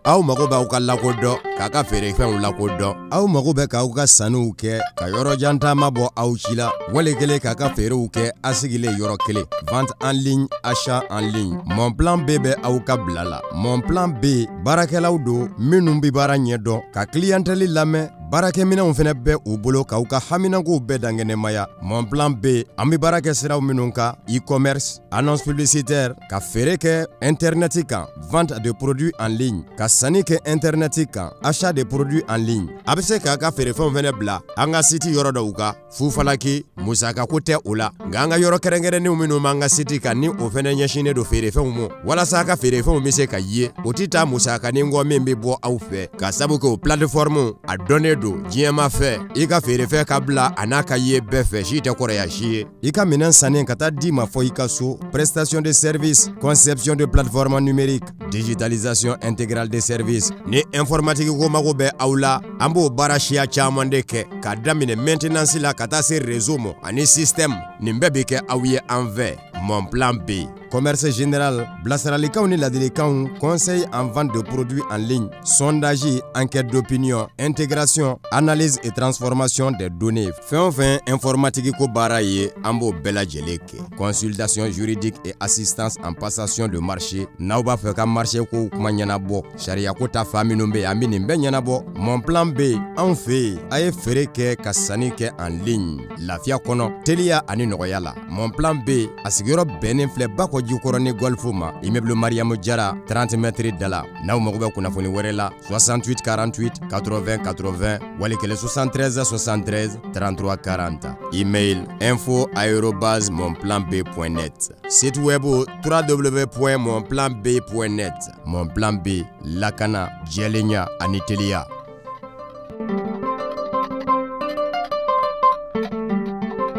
aw mago b'aw ka lakodɔn k'a ka feerefɛnw lakodɔn aw mago bɛ k'aw ka sanniw kɛ ka yɔrɔ jan taama bɔ aw ci la wale kelen k'a ka feerew kɛ a sigilen yɔrɔ kelen vente en ligne achat en ligne Mon Plan B bɛ aw ka bila la Mon Plan B baarakɛlaw don minnu bi baara ɲɛdɔn ka clientèle lamɛn baarakɛminɛnw fɛnɛ bɛ u bolo k'aw ka haminakow bɛɛ dankɛnɛmaya Mon Plan B an bi baara kɛ siraw minnu kan e-commerce annonce publicitaire ka feere kɛ internet kan vente de produits en ligne ka sanni kɛ internet kan achat de produits en ligne a bɛ se k'a ka feerefɛnw fɛnɛ bila an ka site yɔrɔ dɔw kan fufalaki musakako tɛ o la nka an ka yɔrɔ kɛrɛnkɛrɛnnenw minnu b'an ka site kan ni o fɛnɛ ɲɛsinnen don feerefɛnw ma walasa a ka feerefɛnw bɛ se ka ye o tɛ taa musakanin kɔ min bɛ bɔ aw fɛ ka sabu kɛ o plateforme a dɔnnen don diɲɛma fɛ i ka feerefɛn ka bila a n'a ka ye bɛɛ fɛ si tɛ kɔrɔya si ye i ka minɛn sannen ka taa di ma fɔ i ka so prestation de service conception de plateforme numérique digitalisation intégrale des services ni informatique ko mago bɛ aw la an b'o baara siya caman de kɛ k'a daminɛ maintenance la ka taa se réseau ma ani système nin bɛɛ bɛ kɛ aw ye an fɛ Mon Plan B commerce général bilasiralikanw ni ladilikanw conseil en vente de produits en ligne sondage enquête d'opinion intégration analyse et transformation des données fɛn o fɛn informatique ko baara ye an b'o bɛɛ lajɛlen kɛ consultation juridique et assistance en passation de marché n'aw b'a fɛ ka marché ko kuma ɲɛnabɔ sariya ko ta fa minnu bɛ an bɛ nin bɛɛ ɲɛnabɔ Mon Plan B anw fɛ yen a ye feere kɛ ka sanni kɛ en ligne lafiya kɔnɔ teliya ani nɔgɔya la Mon Plan B a sigiyɔrɔ bɛnnen filɛ Bakɔ Jikɔrɔ ni Golfe ma immeuble Mariamu Jara 30 mètres da la n'aw mago bɛ kunnafoni wɛrɛ la 68 48 80 80 wali kelen 73 73 33 40 email info@monplanb.net site web www.monplanb.net Mon Plan B lakana jɛlenya ani teliya.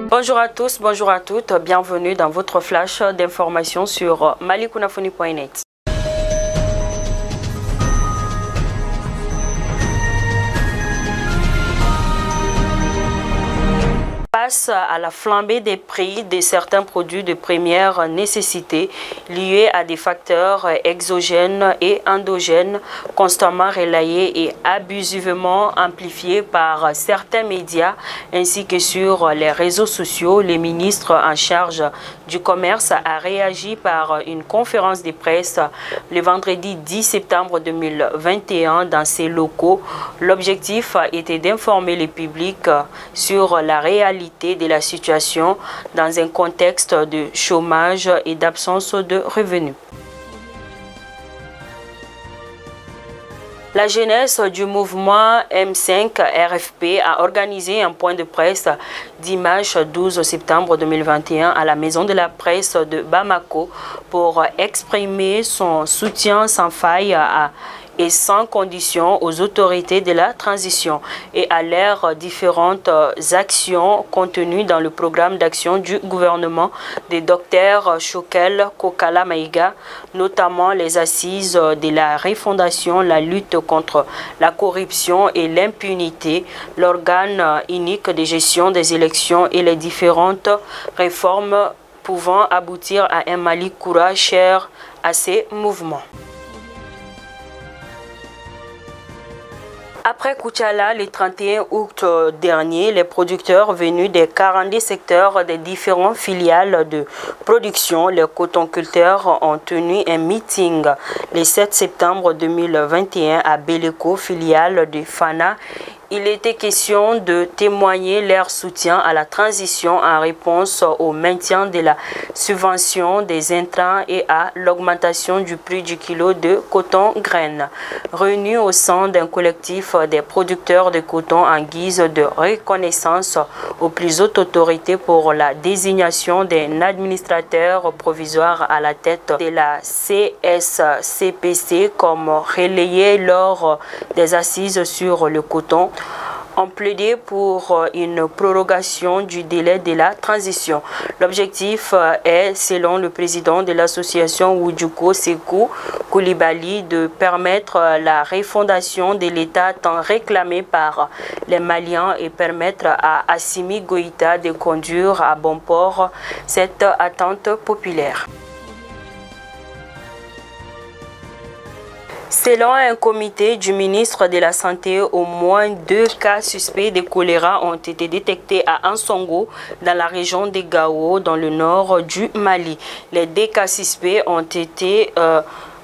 Bonjour à tous, bonjour à toutes, bienvenue dans votre flash d'information sur malikunaphony.net. Face à la flambée des prix de certains produits de première nécessité liés à des facteurs exogènes et endogènes constamment relayés et abusivement amplifiés par certains médias ainsi que sur les réseaux sociaux, le ministre en charge du commerce a réagi par une conférence de presse le vendredi 10 septembre 2021 dans ses locaux. L'objectif était d'informer le public sur la réalité de la situation dans un contexte de chômage et d'absence de revenus. La jeunesse du mouvement M5 RFP a organisé un point de presse dimanche 12 septembre 2021 à la Maison de la Presse de Bamako pour exprimer son soutien sans faille et sans condition aux autorités de la transition et à leurs différentes actions contenues dans le programme d'action du gouvernement de Dr Choquel Kokala Maïga, notamment les assises de la refondation, la lutte contre la corruption et l'impunité, l'organe unique de gestion des élections et les différentes réformes pouvant aboutir à un Mali courage cher à ces mouvements. Après Koutiala, le 31 août dernier, les producteurs venus des 42 secteurs des différentes filiales de production, les cotonculteurs ont tenu un meeting le 7 septembre 2021 à Beleko, filiale de Fana. Il était question de témoigner leur soutien à la transition en réponse au maintien de la subvention des intrants et à l'augmentation du prix du kilo de coton graines. Réunis au sein d'un collectif des producteurs de coton en guise de reconnaissance aux plus hautes autorités pour la désignation d'un administrateur provisoire à la tête de la CSCPC comme relayé lors des assises sur le coton, ont plaidé pour une prorogation du délai de la transition. L'objectif est, selon le président de l'association Wudjuko Sekou Koulibaly, de permettre la refondation de l'État tant réclamé par les Maliens et permettre à Assimi Goïta de conduire à bon port cette attente populaire. Selon un comité du ministre de la Santé, au moins 2 cas suspects de choléra ont été détectés à Ansongo, dans la région de Gao, dans le nord du Mali. Les 2 cas suspects ont été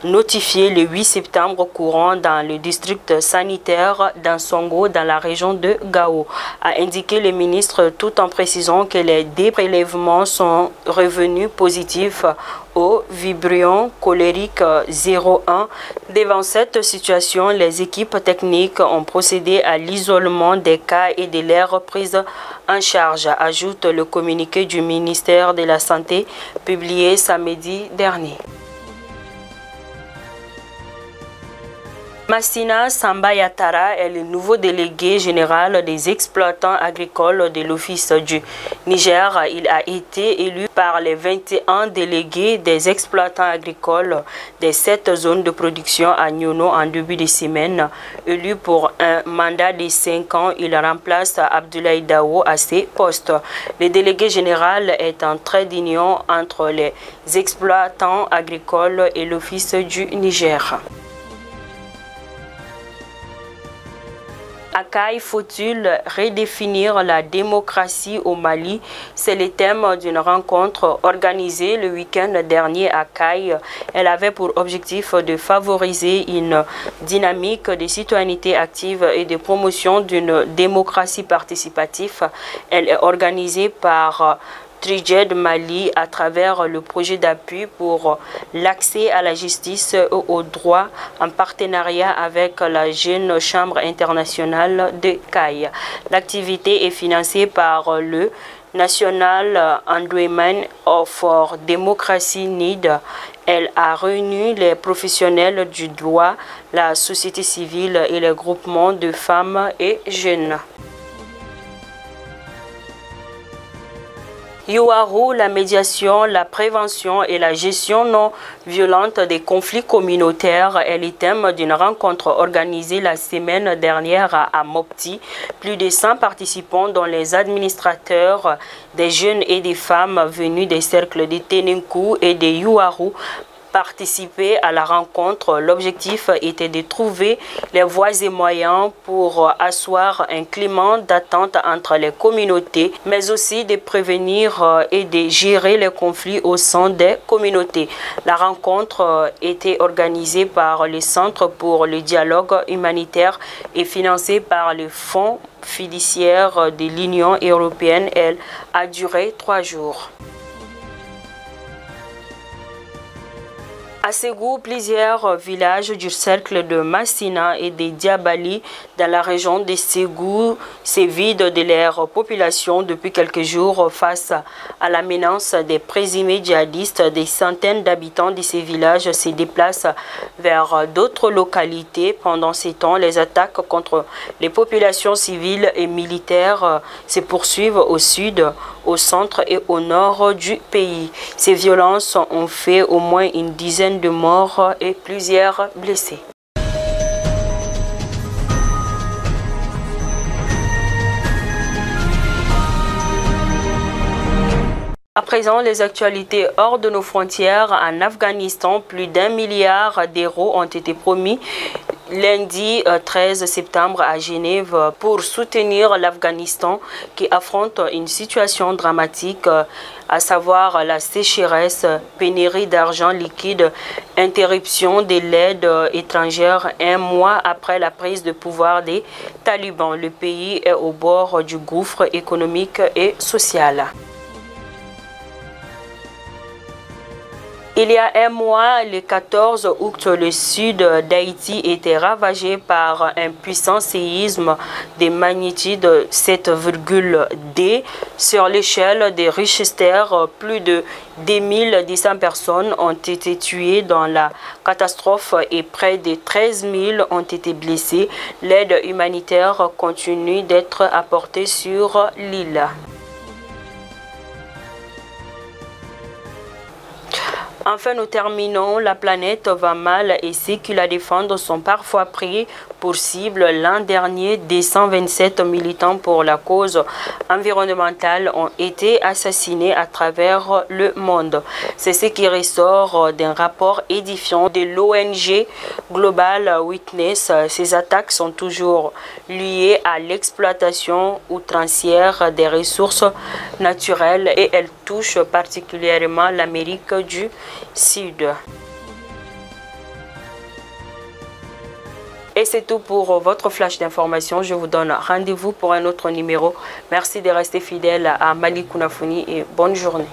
notifié le 8 septembre courant dans le district sanitaire d'Ansongo dans la région de Gao, a indiqué le ministre tout en précisant que les 2 prélèvements sont revenus positifs au vibrion cholérique 01. Devant cette situation, les équipes techniques ont procédé à l'isolement des cas et de leur prise en charge, ajoute le communiqué du ministère de la Santé publié samedi dernier. Massina Samba Yatara est le nouveau délégué général des exploitants agricoles de l'Office du Niger. Il a été élu par les 21 délégués des exploitants agricoles des 7 zones de production à Nyono en début de semaine. Élu pour un mandat de 5 ans, il remplace Abdoulaye Dawo à ses postes. Le délégué général est un trait d'union entre les exploitants agricoles et l'Office du Niger. Akai, faut-il redéfinir la démocratie au Mali? C'est le thème d'une rencontre organisée le week-end dernier à Akai. Elle avait pour objectif de favoriser une dynamique de citoyenneté active et de promotion d'une démocratie participative. Elle est organisée par Trijed Mali à travers le projet d'appui pour l'accès à la justice et aux droits en partenariat avec la Jeune Chambre internationale de CAI. L'activité est financée par le National Endowment for Democracy NID. Elle a réuni les professionnels du droit, la société civile et les groupements de femmes et jeunes. Youarou, la médiation, la prévention et la gestion non violente des conflits communautaires est le thème d'une rencontre organisée la semaine dernière à Mopti. Plus de 100 participants, dont les administrateurs, des jeunes et des femmes venus des cercles de Tenenkou et de Youarou, participer à la rencontre. L'objectif était de trouver les voies et moyens pour asseoir un climat d'attente entre les communautés, mais aussi de prévenir et de gérer les conflits au sein des communautés. La rencontre était organisée par le Centre pour le dialogue humanitaire et financée par le Fonds fiduciaire de l'Union européenne. Elle a duré 3 jours. À Ségou, plusieurs villages du cercle de Massina et de Diabali dans la région de Ségou se vident de leur population depuis quelques jours face à la menace des présumés djihadistes. Des centaines d'habitants de ces villages se déplacent vers d'autres localités. Pendant ces temps, les attaques contre les populations civiles et militaires se poursuivent au sud, au centre et au nord du pays. Ces violences ont fait au moins une dizaine de morts et plusieurs blessés. À présent, les actualités hors de nos frontières. En Afghanistan, plus d'1 milliard d'euros ont été promis lundi 13 septembre à Genève pour soutenir l'Afghanistan qui affronte une situation dramatique, à savoir la sécheresse, pénurie d'argent liquide, interruption de l'aide étrangère 1 mois après la prise de pouvoir des talibans. Le pays est au bord du gouffre économique et social. Il y a 1 mois, le 14 août, le sud d'Haïti était ravagé par un puissant séisme de magnitude 7,2 sur l'échelle de Richter. Plus de 2100 personnes ont été tuées dans la catastrophe et près de 13 000 ont été blessées. L'aide humanitaire continue d'être apportée sur l'île. Enfin, nous terminons. La planète va mal et ceux qui la défendent sont parfois pris pour cible l'an dernier, des 127 militants pour la cause environnementale ont été assassinés à travers le monde. C'est ce qui ressort d'un rapport édifiant de l'ONG Global Witness. Ces attaques sont toujours liées à l'exploitation outrancière des ressources naturelles et elles touchent particulièrement l'Amérique du Sud. Et c'est tout pour votre flash d'information. Je vous donne rendez-vous pour un autre numéro. Merci de rester fidèle à Mali Kounafouni et bonne journée.